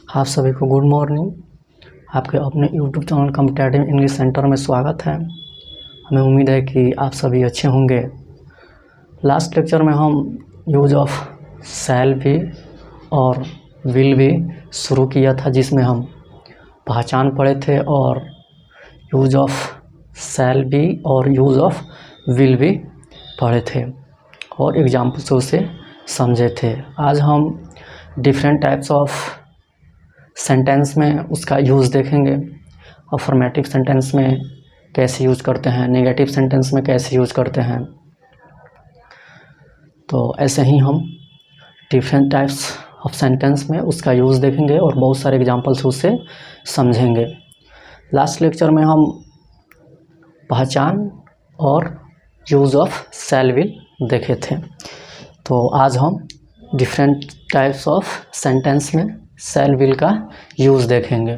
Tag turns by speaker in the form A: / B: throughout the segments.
A: आप सभी को गुड मॉर्निंग। आपके अपने YouTube channel competitive English centre में स्वागत है। हमें उम्मीद है कि आप सभी अच्छे होंगे। लास्ट लेक्चर में हम यूज ऑफ शैल बी और विल बी शुरू किया था, जिसमें हम पहचान पढ़े थे और यूज ऑफ शैल बी और यूज ऑफ विल बी पढ़े थे और एग्जाम्पल से उसे समझे थे। आज हम डिफरेंट टाइप्स ऑफ सेंटेंस में उसका यूज़ देखेंगे। अफर्मेटिव सेंटेंस में कैसे यूज़ करते हैं, नेगेटिव सेंटेंस में कैसे यूज़ करते हैं। तो ऐसे ही हम डिफरेंट टाइप्स ऑफ सेंटेंस में उसका यूज़ देखेंगे और बहुत सारे एग्जांपल्स उससे समझेंगे। लास्ट लेक्चर में हम पहचान और यूज़ ऑफ शैल विल देखे थे। तो आज हम डिफरेंट टाइप्स ऑफ सेंटेंस में शैल विल का यूज़ देखेंगे।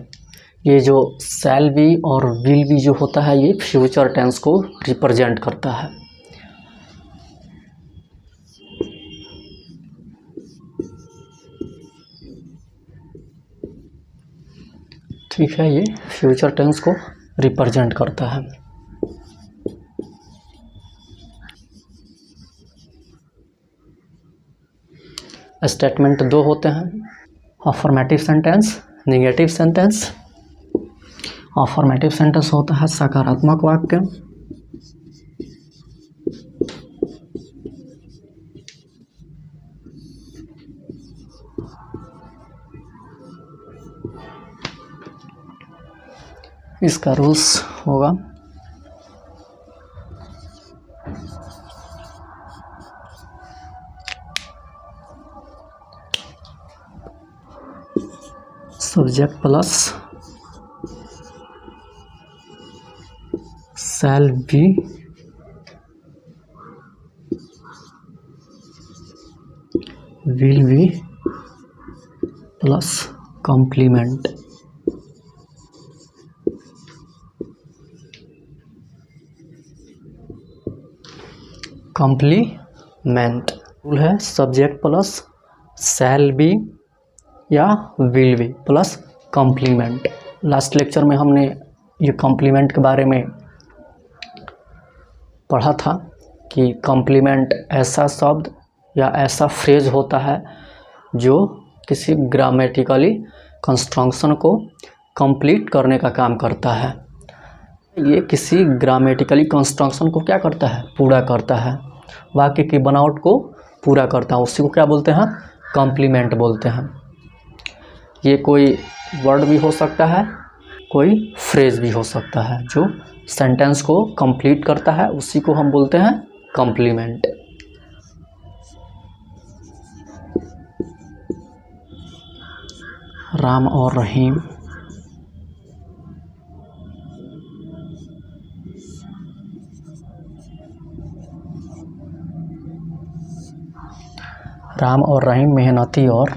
A: ये जो शैल बी और विल बी जो होता है, ये फ्यूचर टेंस को रिप्रेजेंट करता है। ठीक है, ये फ्यूचर टेंस को रिप्रेजेंट करता है। स्टेटमेंट दो होते हैं, affirmative sentence, negative sentence. Affirmative sentence होता है सकारात्मक वाक्य, इसका रूल्स होगा subject plus shall be will be plus complement. Complement rule है सब्जेक्ट प्लस शैल बी या will be plus complement. Last lecture में हमने ये कॉम्प्लीमेंट के बारे में पढ़ा था कि कॉम्प्लीमेंट ऐसा शब्द या ऐसा फ्रेज होता है जो किसी ग्रामेटिकली कंस्ट्रक्शन को कंप्लीट करने का काम करता है। ये किसी ग्रामेटिकली कंस्ट्रक्शन को क्या करता है, पूरा करता है, वाक्य की बनावट को पूरा करता है। उसी को क्या बोलते हैं, कॉम्प्लीमेंट बोलते हैं। ये कोई वर्ड भी हो सकता है, कोई फ्रेज भी हो सकता है, जो सेंटेंस को कंप्लीट करता है, उसी को हम बोलते हैं कॉम्प्लीमेंट। राम और रहीम, राम और रहीम मेहनती और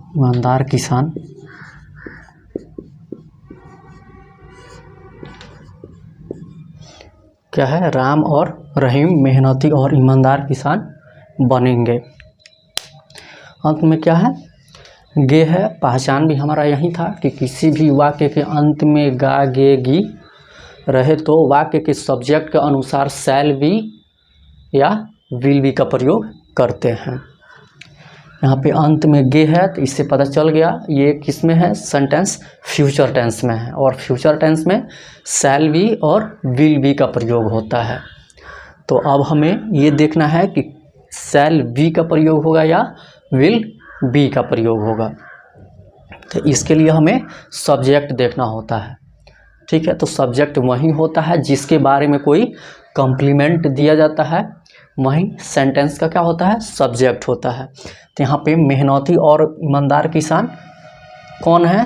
A: ईमानदार किसान। क्या है, राम और रहीम मेहनती और ईमानदार किसान बनेंगे। अंत में क्या है, गे है। पहचान भी हमारा यही था कि किसी भी वाक्य के अंत में गा गे गी रहे तो वाक्य के सब्जेक्ट के अनुसार शैल बी या विल बी का प्रयोग करते हैं। यहाँ पे अंत में गे है तो इससे पता चल गया ये किस में है, सेंटेंस फ्यूचर टेंस में है, और फ्यूचर टेंस में शैल बी और विल बी का प्रयोग होता है। तो अब हमें ये देखना है कि शैल बी का प्रयोग होगा या विल बी का प्रयोग होगा। तो इसके लिए हमें सब्जेक्ट देखना होता है। ठीक है, तो सब्जेक्ट वही होता है जिसके बारे में कोई कॉम्प्लीमेंट दिया जाता है, वही सेंटेंस का क्या होता है, सब्जेक्ट होता है। तो यहाँ पे मेहनती और ईमानदार किसान कौन है,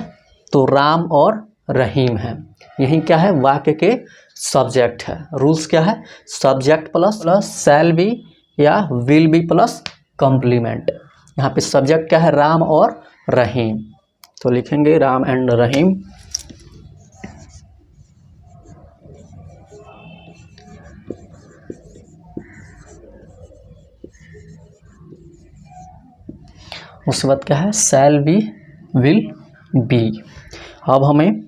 A: तो राम और रहीम है। यही क्या है, वाक्य के सब्जेक्ट है। रूल्स क्या है, सब्जेक्ट प्लस शैल बी या विल बी प्लस कॉम्प्लीमेंट। यहाँ पे सब्जेक्ट क्या है, राम और रहीम, तो लिखेंगे राम एंड रहीम। उसके बाद क्या है, शैल बी, विल बी। अब हमें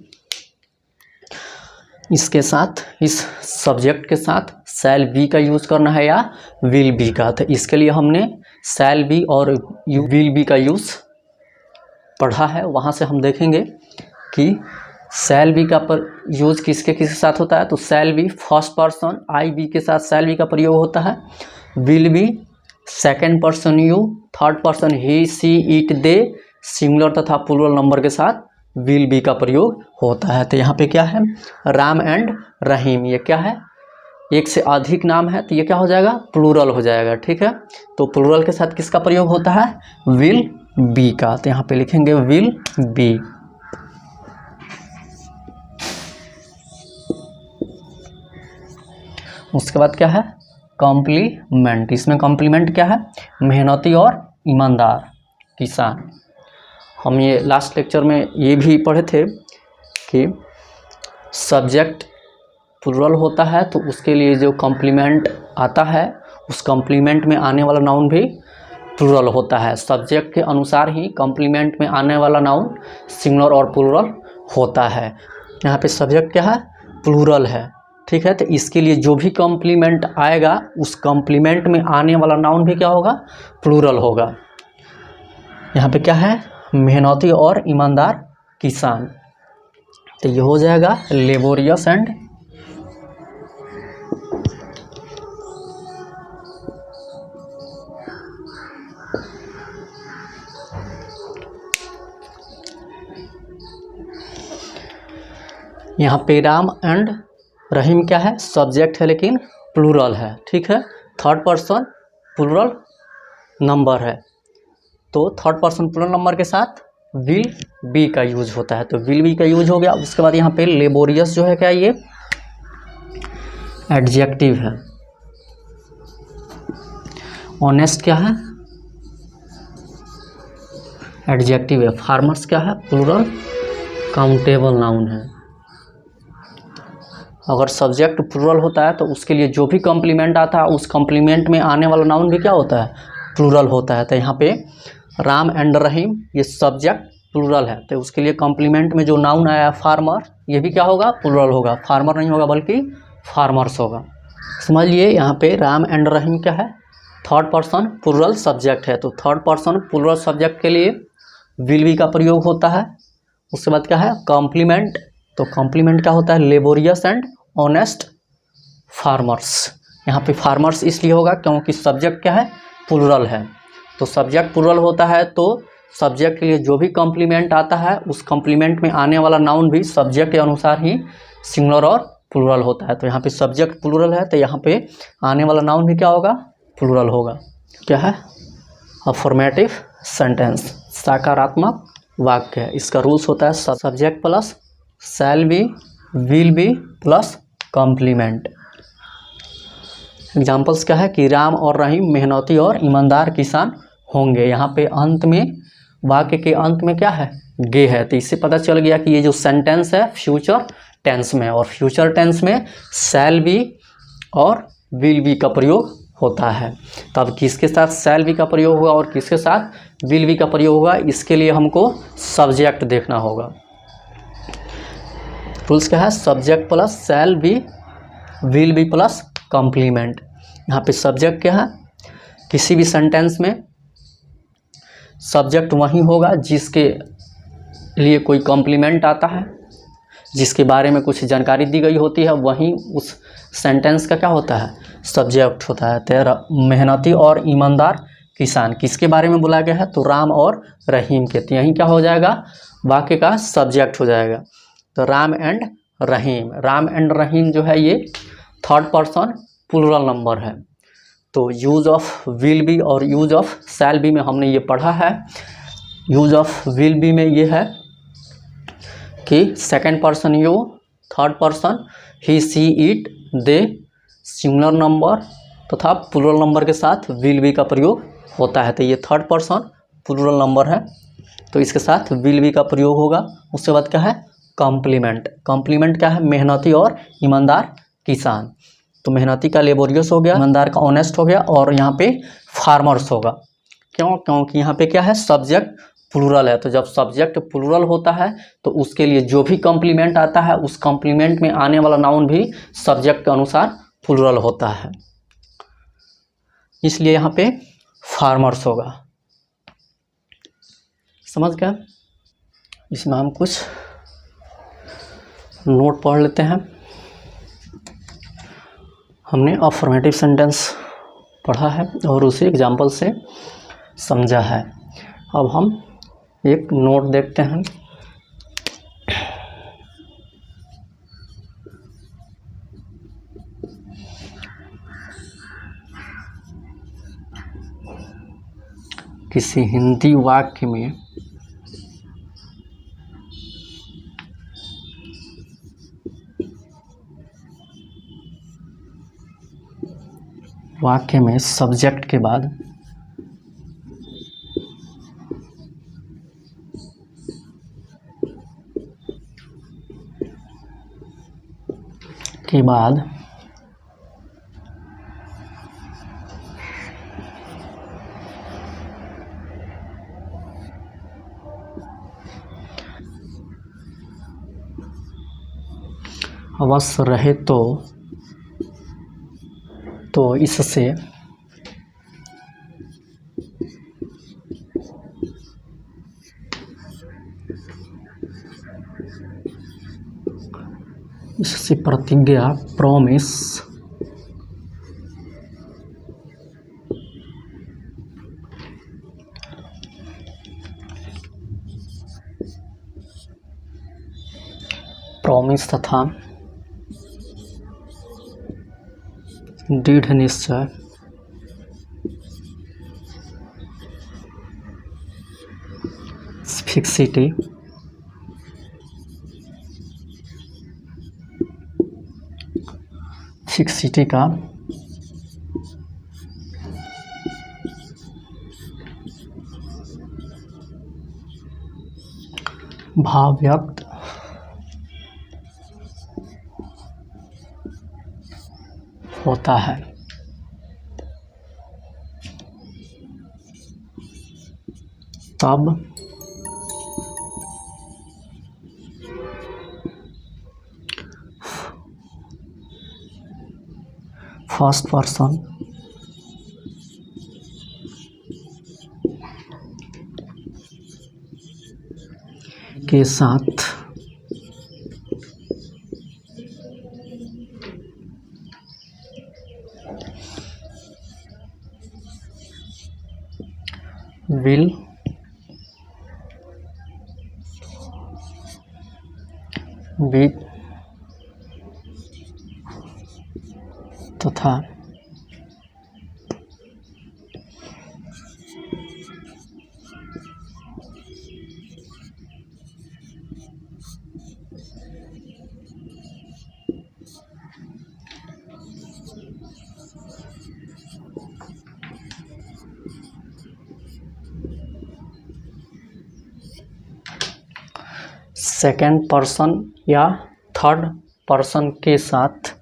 A: इसके साथ, इस सब्जेक्ट के साथ शैल बी का यूज़ करना है या विल बी का। तो इसके लिए हमने शैल बी और विल बी का यूज़ पढ़ा है, वहाँ से हम देखेंगे कि शैल बी का यूज़ किसके किसके साथ होता है। तो shall be first person I B के साथ शैल बी का प्रयोग होता है। Will be second person you, third person he she it they, singular तथा प्लूरल नंबर के साथ विल बी का प्रयोग होता है। तो यहाँ पे क्या है, राम एंड रहीम, ये क्या है, एक से अधिक नाम है तो ये क्या हो जाएगा, प्लूरल हो जाएगा। ठीक है, तो प्लूरल के साथ किसका प्रयोग होता है, विल बी का। तो यहाँ पे लिखेंगे विल बी। उसके बाद क्या है, कॉम्प्लीमेंट। इसमें कॉम्प्लीमेंट क्या है, मेहनती और ईमानदार किसान। हम ये लास्ट लेक्चर में ये भी पढ़े थे कि सब्जेक्ट प्लूरल होता है तो उसके लिए जो कॉम्प्लीमेंट आता है, उस कॉम्प्लीमेंट में आने वाला नाउन भी प्लूरल होता है। सब्जेक्ट के अनुसार ही कॉम्प्लीमेंट में आने वाला नाउन सिंगुलर और प्लूरल होता है। यहाँ पे सब्जेक्ट क्या है, प्लूरल है। ठीक है, तो इसके लिए जो भी कॉम्प्लीमेंट आएगा उस कॉम्प्लीमेंट में आने वाला नाउन भी क्या होगा, प्लूरल होगा। यहाँ पे क्या है, मेहनती और ईमानदार किसान। तो ये हो जाएगा लेबोरियस एंड यहाँ पे राम एंड रहीम क्या है, सब्जेक्ट है लेकिन प्लूरल है। ठीक है, थर्ड पर्सन प्लूरल नंबर है, तो थर्ड पर्सन प्लूरल नंबर के साथ विल बी का यूज होता है। तो विल बी का यूज हो गया। उसके बाद यहाँ पे लेबोरियस जो है क्या, ये एडजेक्टिव है। ऑनेस्ट क्या है, एडजेक्टिव है। फार्मर्स क्या है, प्लूरल काउंटेबल नाउन है। अगर सब्जेक्ट प्लूरल होता है तो उसके लिए जो भी कॉम्प्लीमेंट आता है उस कॉम्प्लीमेंट में आने वाला नाउन भी क्या होता है, प्लूरल होता है। तो यहाँ पे राम एंड रहीम ये सब्जेक्ट प्लूरल है, तो उसके लिए कॉम्प्लीमेंट में जो नाउन आया फार्मर, ये भी क्या होगा, प्लूरल होगा। फार्मर नहीं होगा बल्कि फार्मर्स होगा। समझिए यहाँ पे राम एंड रहीम क्या है, थर्ड पर्सन प्लूरल सब्जेक्ट है। तो थर्ड पर्सन प्लूरल सब्जेक्ट के लिए विल बी का प्रयोग होता है। उसके बाद क्या है, कॉम्प्लीमेंट। तो कॉम्प्लीमेंट क्या होता है, लेबोरियस एंड ऑनेस्ट फार्मर्स। यहाँ पे फार्मर्स इसलिए होगा क्योंकि सब्जेक्ट क्या है, प्लूरल है। तो सब्जेक्ट प्लूरल होता है तो सब्जेक्ट के लिए जो भी कॉम्प्लीमेंट आता है उस कॉम्प्लीमेंट में आने वाला नाउन भी सब्जेक्ट के अनुसार ही सिंगुलर और प्लूरल होता है। तो यहाँ पे सब्जेक्ट प्लूरल है तो यहाँ पे आने वाला नाउन भी क्या होगा, प्लूरल होगा। क्या है, अफर्मेटिव सेंटेंस, सकारात्मक वाक्य है। इसका रूल्स होता है subject plus shall be, will be plus complement. Examples क्या है कि राम और रहीम मेहनती और ईमानदार किसान होंगे। यहाँ पे अंत में, वाक्य के अंत में क्या है, गे है। तो इससे पता चल गया कि ये जो सेंटेंस है फ्यूचर टेंस में, और फ्यूचर टेंस में शैल बी और विल बी का प्रयोग होता है। तब किसके साथ शैल बी का प्रयोग होगा और किसके साथ विल बी का प्रयोग होगा, इसके लिए हमको सब्जेक्ट देखना होगा। रूल्स क्या है, subject plus shall be, will be plus complement. यहाँ पे सब्जेक्ट क्या है, किसी भी सेंटेंस में सब्जेक्ट वही होगा जिसके लिए कोई कॉम्प्लीमेंट आता है, जिसके बारे में कुछ जानकारी दी गई होती है, वही उस सेंटेंस का क्या होता है, सब्जेक्ट होता है। तो मेहनती और ईमानदार किसान किसके बारे में बोला गया है, तो राम और रहीम के। तो यही क्या हो जाएगा, वाक्य का सब्जेक्ट हो जाएगा। तो राम एंड रहीम, राम एंड रहीम जो है ये थर्ड पर्सन प्लूरल नंबर है। तो यूज़ ऑफ विल बी और यूज़ ऑफ शैल बी में हमने ये पढ़ा है। यूज़ ऑफ विल बी में ये है कि second person you, third person he she it they, singular number तथा प्लूरल नंबर के साथ विल बी का प्रयोग होता है। तो ये थर्ड पर्सन प्लूरल नंबर है तो इसके साथ विल बी का प्रयोग होगा। उसके बाद क्या है, कॉम्प्लीमेंट। कॉम्प्लीमेंट क्या है, मेहनती और ईमानदार किसान। तो मेहनती का लेबोरियस हो गया, ईमानदार का ऑनेस्ट हो गया, और यहाँ पे फार्मर्स होगा। क्यों? क्योंकि यहाँ पे क्या है, सब्जेक्ट प्लूरल है। तो जब सब्जेक्ट प्लूरल होता है तो उसके लिए जो भी कॉम्प्लीमेंट आता है उस कॉम्प्लीमेंट में आने वाला नाउन भी सब्जेक्ट के अनुसार प्लूरल होता है, इसलिए यहाँ पे फार्मर्स होगा। समझ गया? इसमें हम कुछ नोट पढ़ लेते हैं। हमने अफर्मेटिव सेंटेंस पढ़ा है और उसे एग्जाम्पल से समझा है। अब हम एक नोट देखते हैं। किसी हिंदी वाक्य में सब्जेक्ट के बाद अवश्य रहे तो इससे प्रतिज्ञा, प्रॉमिस, तथा दृढ़ निश्चय फिक्सिटी का भाव व्यक्त होता है। तब फर्स्ट पर्सन के साथ विल बी तथा सेकेंड पर्सन या थर्ड पर्सन के साथ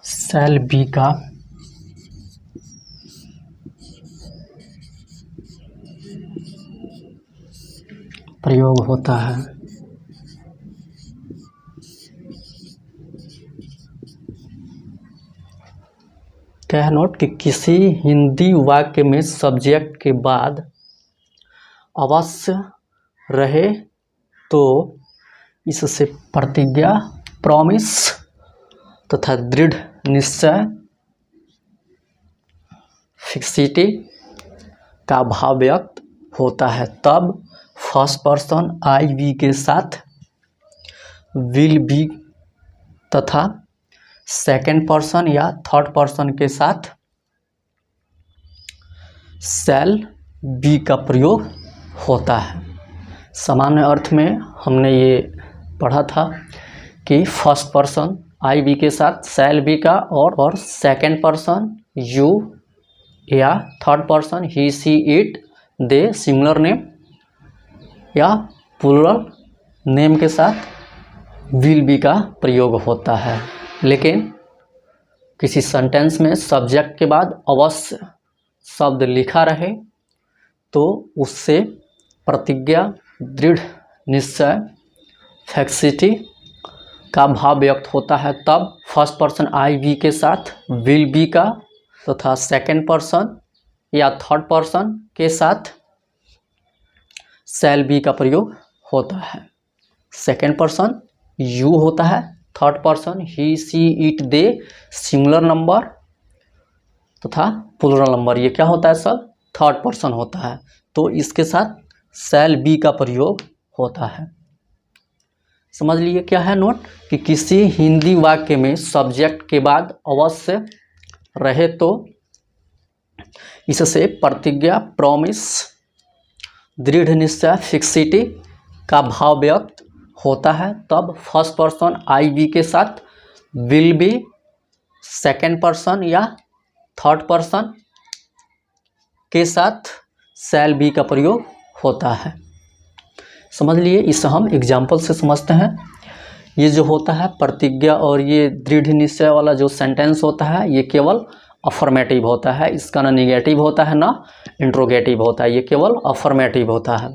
A: शैल बी का प्रयोग होता है। क्या है नोट कि किसी हिंदी वाक्य में सब्जेक्ट के बाद अवश्य रहे तो इससे प्रतिज्ञा, प्रॉमिस तथा दृढ़ निश्चय, फिक्सिटी का भाव व्यक्त होता है। तब फर्स्ट पर्सन आई वी के साथ विल बी तथा सेकेंड पर्सन या थर्ड पर्सन के साथ शैल बी का प्रयोग होता है। सामान्य अर्थ में हमने ये पढ़ा था कि फर्स्ट पर्सन आई बी के साथ शैल बी का और सेकेंड पर्सन यू या third person he she it they singular name या प्लूरल नेम के साथ विल बी का प्रयोग होता है। लेकिन किसी सेंटेंस में सब्जेक्ट के बाद अवश्य शब्द लिखा रहे तो उससे प्रतिज्ञा, दृढ़ निश्चय, फिक्सिटी का भाव व्यक्त होता है। तब फर्स्ट पर्सन आई बी के साथ विल बी का तथा सेकंड पर्सन या थर्ड पर्सन के साथ शैल बी का प्रयोग होता है। सेकंड पर्सन यू होता है, third person he she it they singular number तथा प्लूरल नंबर, ये क्या होता है सब थर्ड पर्सन होता है, तो इसके साथ शैल बी का प्रयोग होता है। समझ लिए क्या है नोट कि किसी हिंदी वाक्य में सब्जेक्ट के बाद अवश्य रहे तो इससे प्रतिज्ञा, प्रॉमिस, दृढ़ निश्चय, फिक्सिटी का भाव व्यक्त होता है। तब फर्स्ट पर्सन आई बी के साथ विल बी, सेकेंड पर्सन या थर्ड पर्सन के साथ शैल बी का प्रयोग होता है। समझ लिए, इसे हम एग्जाम्पल से समझते हैं। ये जो होता है प्रतिज्ञा और ये दृढ़ निश्चय वाला जो सेंटेंस होता है ये केवल अफर्मेटिव होता है, इसका ना निगेटिव होता है ना इंट्रोगेटिव होता है, ये केवल अफर्मेटिव होता है।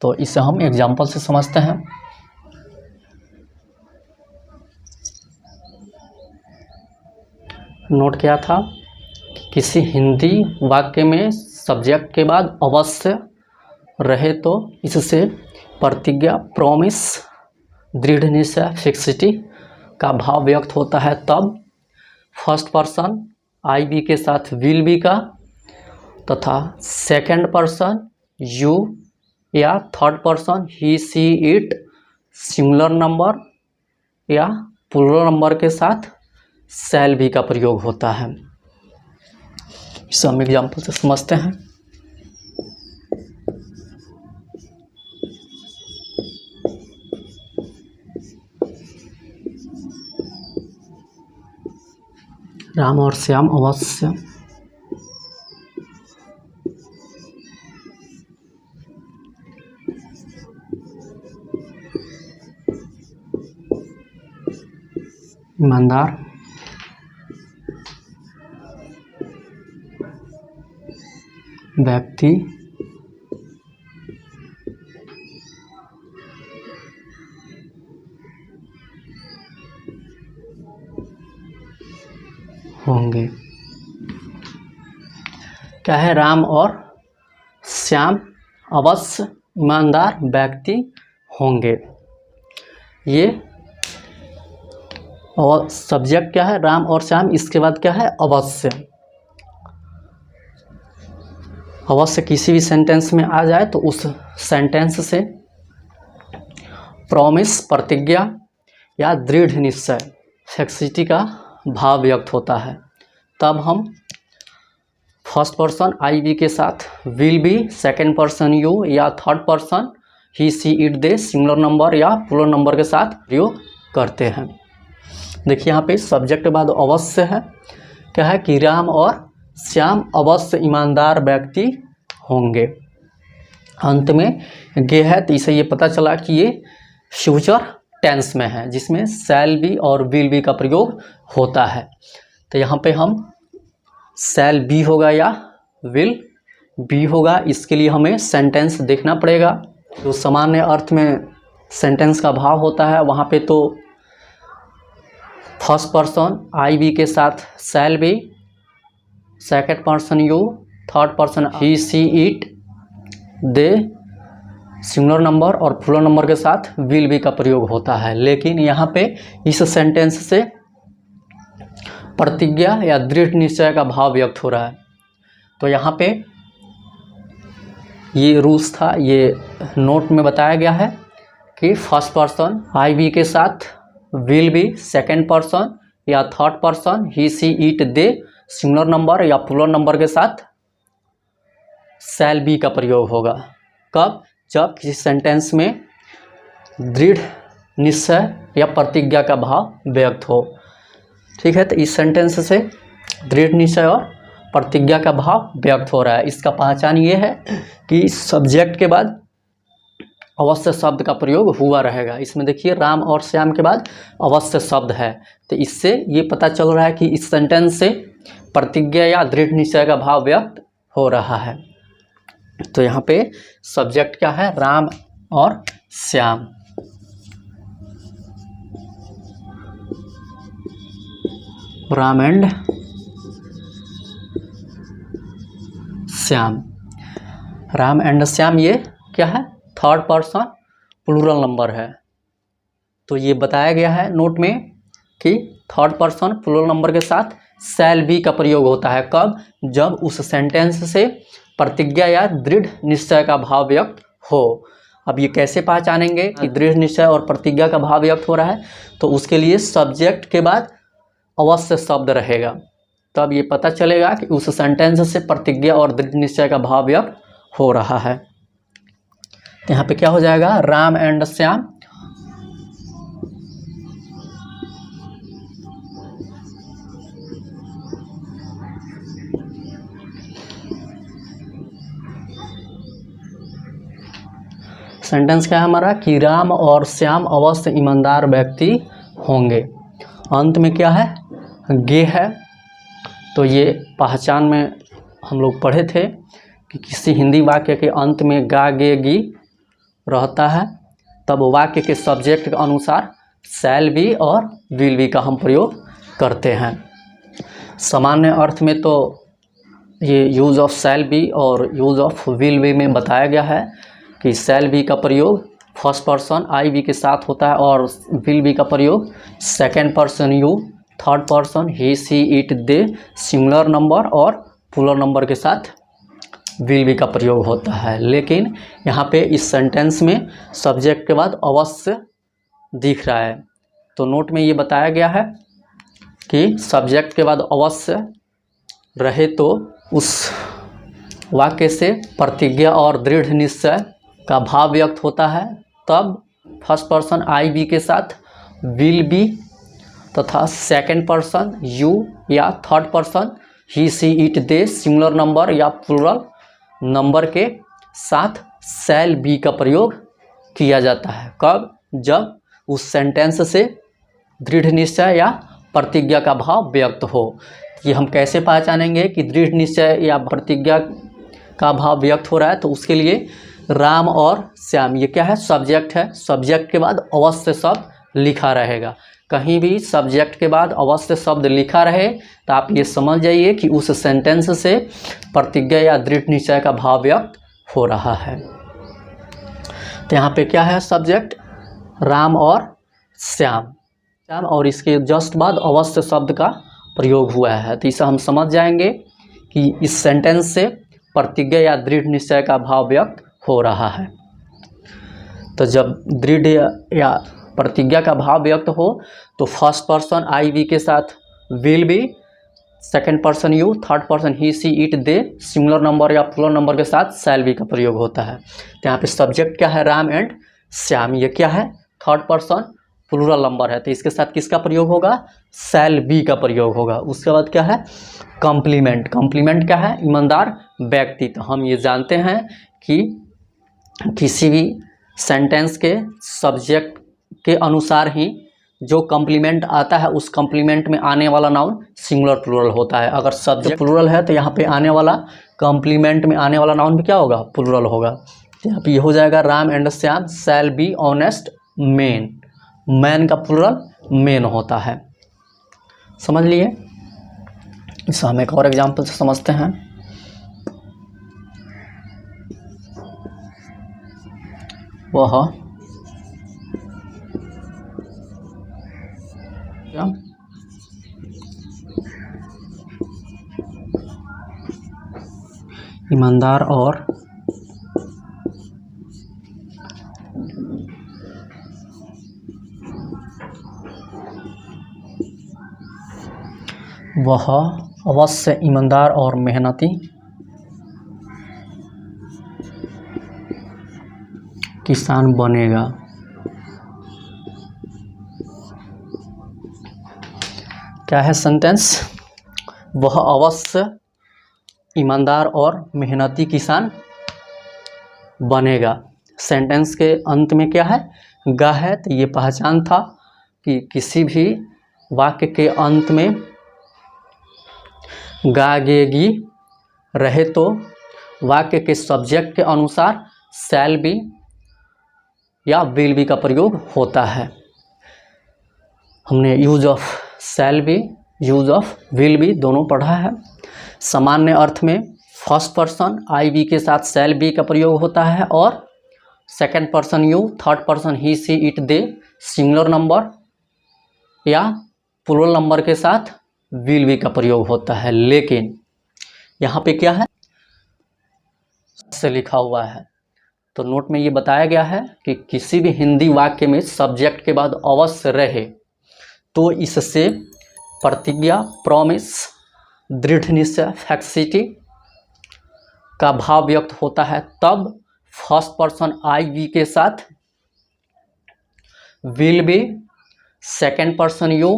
A: तो इसे हम एग्जाम्पल से समझते हैं। नोट किया था कि किसी हिंदी वाक्य में सब्जेक्ट के बाद अवश्य रहे तो इससे प्रतिज्ञा, प्रॉमिस, दृढ़ निश्चय, फिक्सिटी का भाव व्यक्त होता है। तब फर्स्ट पर्सन आई बी के साथ विल बी का तथा सेकंड पर्सन यू या third person he she it singular number या प्लूरल नंबर के साथ शैल बी का प्रयोग होता है। इसे हम एग्जाम्पल से समझते हैं। राम और श्याम अवश्य ईमानदार व्यक्ति होंगे। क्या है, राम और श्याम अवश्य ईमानदार व्यक्ति होंगे। ये और सब्जेक्ट क्या है, राम और श्याम, इसके बाद क्या है, अवश्य। अवश्य किसी भी सेंटेंस में आ जाए तो उस सेंटेंस से प्रॉमिस, प्रतिज्ञा या दृढ़ निश्चय, फिक्सिटी का भाव व्यक्त होता है। तब हम फर्स्ट पर्सन आई बी के साथ will be, second person you या third person he she it they singular number या प्लूरल नंबर के साथ प्रयोग करते हैं। देखिए यहाँ पे सब्जेक्ट के बाद अवश्य है, क्या है कि राम और श्याम अवश्य ईमानदार व्यक्ति होंगे। अंत में गे है तो इसे ये पता चला कि ये फ्यूचर टेंस में है जिसमें शैल बी और विल बी का प्रयोग होता है। तो यहाँ पे हम शैल बी होगा या विल बी होगा, इसके लिए हमें सेंटेंस देखना पड़ेगा। जो सामान्य अर्थ में सेंटेंस का भाव होता है वहाँ पे तो फर्स्ट पर्सन आई बी के साथ shall B, second person you, third person he she it they singular number और प्लूरल नंबर के साथ विल बी का प्रयोग होता है। लेकिन यहाँ पे इस सेंटेंस से प्रतिज्ञा या दृढ़ निश्चय का भाव व्यक्त हो रहा है। तो यहाँ पे ये रूल्स था, ये नोट में बताया गया है कि फर्स्ट पर्सन आई बी के साथ विल बी, सेकंड पर्सन या third person he she it they singular number या प्लूरल नंबर के साथ शैल बी का प्रयोग होगा। कब? जब किसी सेंटेंस में दृढ़ निश्चय या प्रतिज्ञा का भाव व्यक्त हो। ठीक है, तो इस सेंटेंस से दृढ़ निश्चय और प्रतिज्ञा का भाव व्यक्त हो रहा है। इसका पहचान ये है कि सब्जेक्ट के बाद अवश्य शब्द का प्रयोग हुआ रहेगा। इसमें देखिए राम और श्याम के बाद अवश्य शब्द है, तो इससे ये पता चल रहा है कि इस सेंटेंस से प्रतिज्ञा या दृढ़ निश्चय का भाव व्यक्त हो रहा है। तो यहाँ पे सब्जेक्ट क्या है? राम और श्याम। राम एंड श्याम। राम एंड श्याम ये क्या है? थर्ड पर्सन प्लूरल नंबर है। तो ये बताया गया है नोट में कि थर्ड पर्सन प्लूरल नंबर के साथ शैल बी का प्रयोग होता है। कब? जब उस सेंटेंस से प्रतिज्ञा या दृढ़ निश्चय का भाव व्यक्त हो। अब ये कैसे पहचानेंगे कि दृढ़ निश्चय और प्रतिज्ञा का भाव व्यक्त हो रहा है? तो उसके लिए सब्जेक्ट के बाद अवश्य शब्द रहेगा, तब ये पता चलेगा कि उस सेंटेंस से प्रतिज्ञा और दृढ़ निश्चय का भाव व्यक्त हो रहा है। तो यहाँ पे क्या हो जाएगा? राम एंड श्याम सेंटेंस क्या है हमारा? कि राम और श्याम अवश्य ईमानदार व्यक्ति होंगे। अंत में क्या है? गे है। तो ये पहचान में हम लोग पढ़े थे कि किसी हिंदी वाक्य के अंत में गा गे गी रहता है, तब वाक्य के सब्जेक्ट के अनुसार शैल बी और विल बी का हम प्रयोग करते हैं। सामान्य अर्थ में तो ये यूज़ ऑफ शैल बी और यूज़ ऑफ विल बी में बताया गया है कि शैल बी का प्रयोग फर्स्ट पर्सन आई बी के साथ होता है और विल बी का प्रयोग second person you, third person he she it they, singular number और प्लूरल नंबर के साथ विल बी का प्रयोग होता है। लेकिन यहाँ पे इस सेंटेंस में सब्जेक्ट के बाद अवश्य दिख रहा है, तो नोट में ये बताया गया है कि सब्जेक्ट के बाद अवश्य रहे तो उस वाक्य से प्रतिज्ञा और दृढ़ निश्चय का भाव व्यक्त होता है। तब फर्स्ट पर्सन आई बी के साथ विल बी तथा सेकेंड पर्सन यू या third person he she it they, singular number या प्लूरल नंबर के साथ शैल बी का प्रयोग किया जाता है। कब? जब उस सेंटेंस से दृढ़ निश्चय या प्रतिज्ञा का भाव व्यक्त हो। ये हम कैसे पहचानेंगे कि दृढ़ निश्चय या प्रतिज्ञा का भाव व्यक्त हो रहा है? तो उसके लिए राम और श्याम ये क्या है? सब्जेक्ट है। सब्जेक्ट के बाद अवश्य शब्द लिखा रहेगा। कहीं भी सब्जेक्ट के बाद अवश्य शब्द लिखा रहे तो आप ये समझ जाइए कि उस सेंटेंस से प्रतिज्ञा या दृढ़ निश्चय का भाव व्यक्त हो रहा है। तो यहाँ पे क्या है? सब्जेक्ट राम और श्याम और इसके जस्ट बाद अवश्य शब्द का प्रयोग हुआ है। तो इसे हम समझ जाएंगे कि इस सेंटेंस से प्रतिज्ञा या दृढ़ निश्चय का भाव व्यक्त हो रहा है। तो जब दृढ़ या प्रतिज्ञा का भाव व्यक्त हो तो फर्स्ट पर्सन आई बी के साथ will be, second person you, third person he she it they, singular number या प्लूरल नंबर के साथ शैल बी का प्रयोग होता है। तो यहाँ पे सब्जेक्ट क्या है? राम एंड श्याम। ये क्या है? थर्ड पर्सन प्लूरल नंबर है, तो इसके साथ किसका प्रयोग होगा? शैल बी का प्रयोग होगा। उसके बाद क्या है? कॉम्प्लीमेंट। कॉम्प्लीमेंट क्या है? ईमानदार व्यक्ति। तो हम ये जानते हैं कि किसी भी सेंटेंस के सब्जेक्ट के अनुसार ही जो कॉम्प्लीमेंट आता है उस कॉम्प्लीमेंट में आने वाला नाउन सिंगुलर प्लूरल होता है। अगर सब्जेक्ट प्लूरल है तो यहाँ पे आने वाला कॉम्प्लीमेंट में आने वाला नाउन भी क्या होगा? प्लूरल होगा। तो यहाँ पे ये हो जाएगा Ram and Shyam shall be honest man. Man का प्लूरल मेन होता है। समझ लिए? इसे हम एक और एग्जाम्पल से समझते हैं। वह ईमानदार और वह अवश्य ईमानदार और मेहनती किसान बनेगा। क्या है सेंटेंस? वह अवश्य ईमानदार और मेहनती किसान बनेगा। सेंटेंस के अंत में क्या है, गा है, तो ये पहचान था कि किसी भी वाक्य के अंत में गा गे गी रहे तो वाक्य के सब्जेक्ट के अनुसार शैल बी या विल बी का प्रयोग होता है। हमने use of shall B, use of will B दोनों पढ़ा है। सामान्य अर्थ में फर्स्ट पर्सन आई बी के साथ शैल बी का प्रयोग होता है और second person you, third person he she it they singular number या प्लूरल नंबर के साथ विल बी का प्रयोग होता है। लेकिन यहाँ पे क्या है, से लिखा हुआ है, तो नोट में ये बताया गया है कि किसी भी हिंदी वाक्य में सब्जेक्ट के बाद अवश्य रहे तो इससे प्रतिज्ञा, प्रॉमिस, दृढ़ निश्चय, फैक्सिटी का भाव व्यक्त होता है। तब फर्स्ट पर्सन आई वी के साथ will be, second person you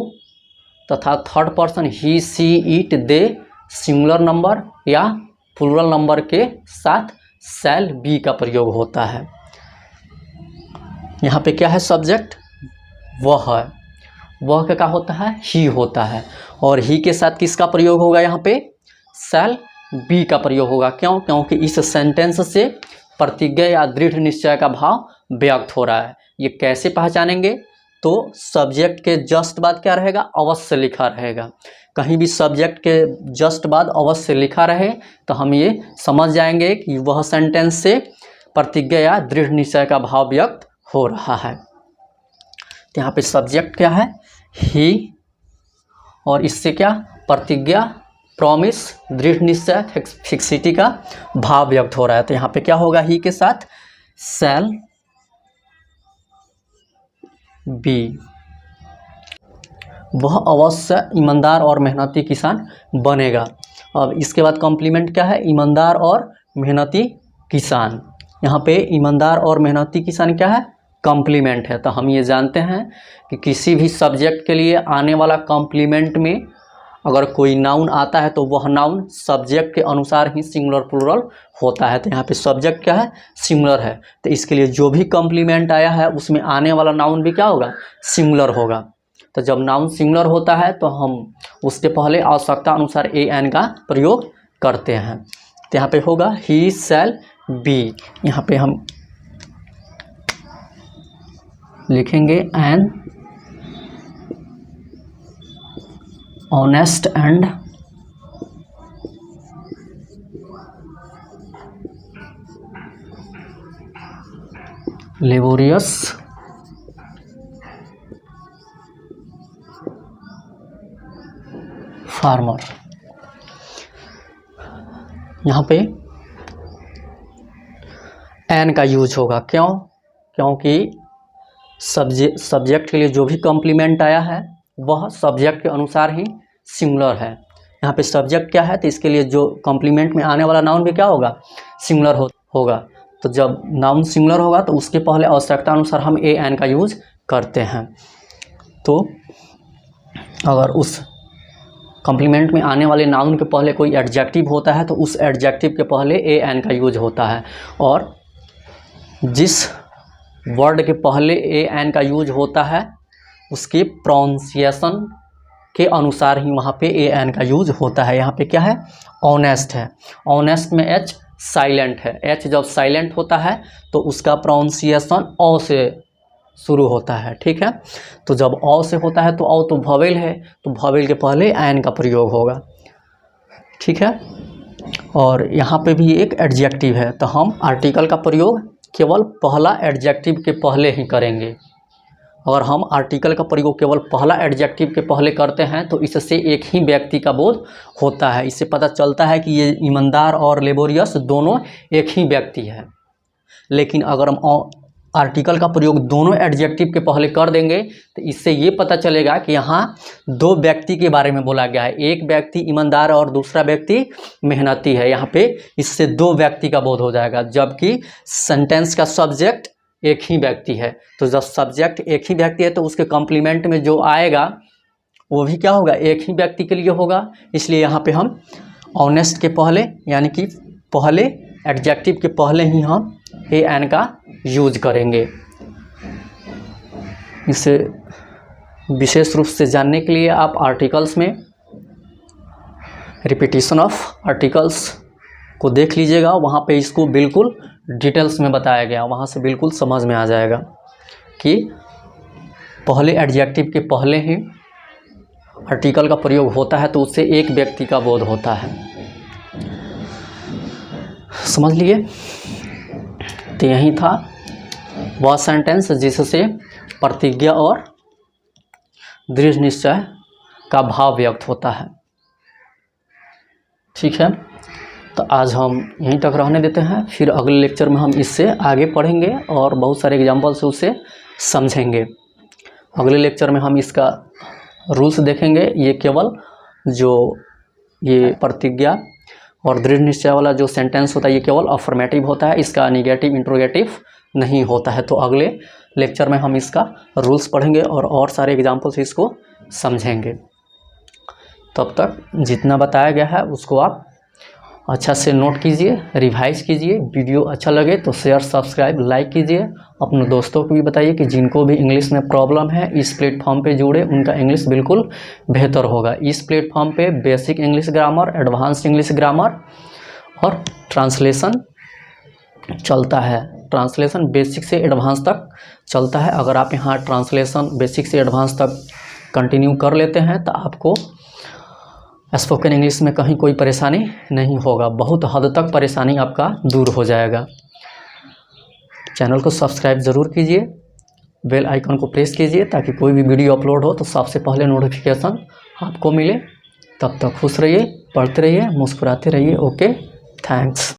A: तथा third person he she it they singular number या प्लूरल नंबर के साथ शैल बी का प्रयोग होता है। यहाँ पे क्या है, सब्जेक्ट वह है, वह क्या होता है, ही होता है, और ही के साथ किसका प्रयोग होगा, यहाँ पे शैल बी का प्रयोग होगा। क्यों? क्योंकि इस सेंटेंस से प्रतिज्ञा या दृढ़ निश्चय का भाव व्यक्त हो रहा है। ये कैसे पहचानेंगे, तो सब्जेक्ट के जस्ट बाद क्या रहेगा, अवश्य लिखा रहेगा। कहीं भी सब्जेक्ट के जस्ट बाद अवश्य लिखा रहे तो हम ये समझ जाएंगे कि वह सेंटेंस से प्रतिज्ञा या दृढ़ निश्चय का भाव व्यक्त हो रहा है। तो यहाँ पे सब्जेक्ट क्या है, ही, और इससे क्या, प्रतिज्ञा, प्रॉमिस, दृढ़ निश्चय, फिक्सिटी का भाव व्यक्त हो रहा है। तो यहाँ पे क्या होगा, ही के साथ शैल बी, वह अवश्य ईमानदार और मेहनती किसान बनेगा। अब इसके बाद कॉम्प्लीमेंट क्या है, ईमानदार और मेहनती किसान। यहाँ पे ईमानदार और मेहनती किसान क्या है, कॉम्प्लीमेंट है। तो हम ये जानते हैं कि किसी भी सब्जेक्ट के लिए आने वाला कॉम्प्लीमेंट में अगर कोई नाउन आता है तो वह नाउन सब्जेक्ट के अनुसार ही सिंगुलर प्लूरल होता है। तो यहाँ पे सब्जेक्ट क्या है, सिंगुलर है, तो इसके लिए जो भी कॉम्प्लीमेंट आया है उसमें आने वाला नाउन भी क्या होगा, सिंगुलर होगा। तो जब नाउन सिंगुलर होता है तो हम उसके पहले आवश्यकता अनुसार ए एन का प्रयोग करते हैं। तो यहाँ पे होगा ही शैल बी, यहाँ पे हम लिखेंगे an honest and laborious farmer. यहाँ पे एन का यूज होगा, क्यों? क्योंकि सब्जेक्ट के लिए जो भी कॉम्प्लीमेंट आया है वह सब्जेक्ट के अनुसार ही सिंगुलर है। यहाँ पे सब्जेक्ट क्या है, तो इसके लिए जो कॉम्प्लीमेंट में आने वाला नाउन भी क्या होगा, सिंगुलर होगा। तो जब नाउन सिंगुलर होगा तो उसके पहले आवश्यकता अनुसार हम ए एन का यूज करते हैं। तो अगर उस कॉम्प्लीमेंट में आने वाले नाउन के पहले कोई एडजेक्टिव होता है तो उस एडजेक्टिव के पहले ए एन का यूज होता है, और जिस वर्ड के पहले ए एन का यूज होता है उसके प्रोनाउंसिएशन के अनुसार ही वहाँ पे ए एन का यूज होता है। यहाँ पे क्या है, ऑनेस्ट है, ऑनेस्ट में एच साइलेंट है, एच जब साइलेंट होता है तो उसका प्रोनाउंसिएशन ओ से शुरू होता है, ठीक है। तो जब ओ से होता है तो ओ तो वॉवेल है, तो वॉवेल के पहले एन का प्रयोग होगा, ठीक है। और यहाँ पे भी एक एडजेक्टिव है, तो हम आर्टिकल का प्रयोग केवल पहला एडजेक्टिव के पहले ही करेंगे। अगर हम आर्टिकल का प्रयोग केवल पहला एडजेक्टिव के पहले करते हैं तो इससे एक ही व्यक्ति का बोध होता है, इससे पता चलता है कि ये ईमानदार और लेबोरियस दोनों एक ही व्यक्ति है। लेकिन अगर हम आर्टिकल का प्रयोग दोनों एडजेक्टिव के पहले कर देंगे तो इससे ये पता चलेगा कि यहाँ दो व्यक्ति के बारे में बोला गया है, एक व्यक्ति ईमानदार और दूसरा व्यक्ति मेहनती है। यहाँ पे इससे दो व्यक्ति का बोध हो जाएगा, जबकि सेंटेंस का सब्जेक्ट एक ही व्यक्ति है। तो जब सब्जेक्ट एक ही व्यक्ति है तो उसके कॉम्प्लीमेंट में जो आएगा वो भी क्या होगा, एक ही व्यक्ति के लिए होगा। इसलिए यहाँ पे हम ऑनेस्ट के पहले यानी कि पहले एडजेक्टिव के पहले ही हम ए एन का यूज करेंगे। इसे विशेष रूप से जानने के लिए आप आर्टिकल्स में रिपीटिशन ऑफ आर्टिकल्स को देख लीजिएगा, वहाँ पे इसको बिल्कुल डिटेल्स में बताया गया, वहाँ से बिल्कुल समझ में आ जाएगा कि पहले एडजेक्टिव के पहले ही आर्टिकल का प्रयोग होता है तो उससे एक व्यक्ति का बोध होता है। समझ लिए। तो यही था वह सेंटेंस जिससे प्रतिज्ञा और दृढ़ निश्चय का भाव व्यक्त होता है। ठीक है, तो आज हम यहीं तक रहने देते हैं, फिर अगले लेक्चर में हम इससे आगे पढ़ेंगे और बहुत सारे एग्जाम्पल से उसे समझेंगे। अगले लेक्चर में हम इसका रूल्स देखेंगे। ये केवल जो ये प्रतिज्ञा और दृढ़ निश्चय वाला जो सेंटेंस होता है ये केवल अफर्मेटिव होता है, इसका निगेटिव इंट्रोगेटिव नहीं होता है। तो अगले लेक्चर में हम इसका रूल्स पढ़ेंगे और सारे एग्जाम्पल से इसको समझेंगे। तब तक जितना बताया गया है उसको आप अच्छा से नोट कीजिए, रिवाइज कीजिए। वीडियो अच्छा लगे तो शेयर, सब्सक्राइब, लाइक कीजिए। अपने दोस्तों को भी बताइए कि जिनको भी इंग्लिश में प्रॉब्लम है इस प्लेटफॉर्म पे जुड़े, उनका इंग्लिश बिल्कुल बेहतर होगा। इस प्लेटफॉर्म पे basic English grammar, advanced English grammar और ट्रांसलेशन चलता है। ट्रांसलेशन बेसिक से एडवांस तक चलता है। अगर आप यहाँ ट्रांसलेशन बेसिक से एडवांस तक कंटिन्यू कर लेते हैं तो आपको स्पोकन इंग्लिश में कहीं कोई परेशानी नहीं होगा, बहुत हद तक परेशानी आपका दूर हो जाएगा। चैनल को सब्सक्राइब ज़रूर कीजिए, बेल आइकन को प्रेस कीजिए ताकि कोई भी वीडियो अपलोड हो तो सबसे पहले नोटिफिकेशन आपको मिले। तब तक खुश रहिए, पढ़ते रहिए, मुस्कुराते रहिए। Okay, thanks.